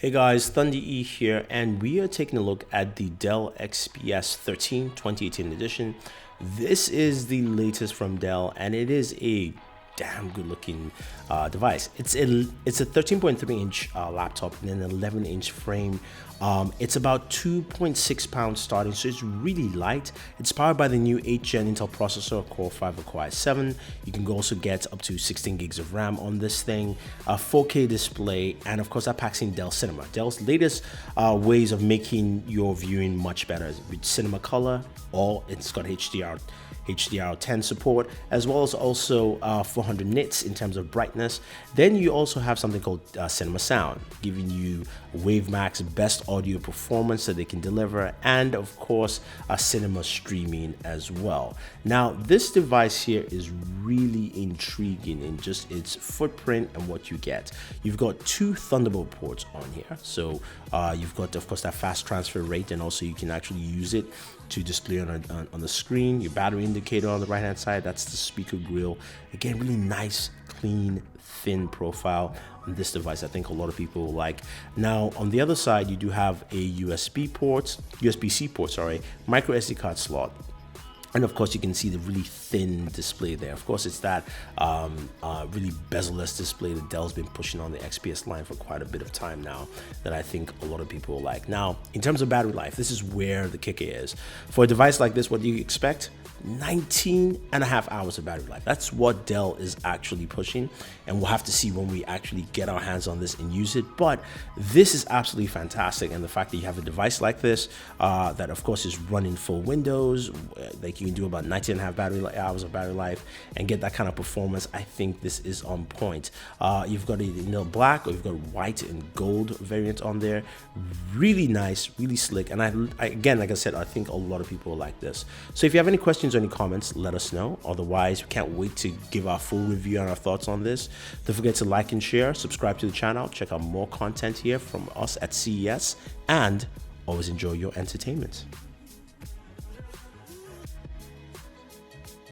Hey guys, Thunder E here, and we are taking a look at the Dell XPS 13 2018 edition. This is the latest from Dell, and it is a damn good looking device. It's a 13.3 inch laptop and an 11-inch frame. It's about 2.6 pounds starting, so it's really light. It's powered by the new 8th gen Intel processor, Core 5 or Core i7. You can also get up to 16 gigs of RAM on this thing, a 4K display, and of course that packs in Dell Cinema. Dell's latest ways of making your viewing much better with Cinema Color, or it's got HDR10 support, as well as also 400 nits in terms of brightness. Then you also have something called Cinema Sound, giving you Wavemax best audio performance that they can deliver, and of course cinema streaming as well. Now this device here is really intriguing in just its footprint and what you get. You've got two Thunderbolt ports on here, so you've got of course that fast transfer rate, and also you can actually use it to display on the screen. Your battery indicator on the right hand side, that's the speaker grill. Again, really nice, clean, thin profile on this device. I think a lot of people will like. Now on the other side, you do have a USB-C port, micro SD card slot. And of course, you can see the really thin display there. Of course, it's that really bezel-less display that Dell's been pushing on the XPS line for quite a bit of time now, that I think a lot of people like. Now, in terms of battery life, this is where the kicker is. For a device like this, what do you expect? 19.5 hours of battery life. That's what Dell is actually pushing, and we'll have to see when we actually get our hands on this and use it. But this is absolutely fantastic, and the fact that you have a device like this that of course is running full Windows, like you can do about 19.5 hours of battery life and get that kind of performance, I think this is on point. You've got a black, or you've got white and gold variant on there. Really nice, really slick, and I again, like I said, I think a lot of people like this. So if you have any questions or any comments, let us know. Otherwise, we can't wait to give our full review and our thoughts on this. Don't forget to like and share, subscribe to the channel, check out more content here from us at CES, and always enjoy your entertainment.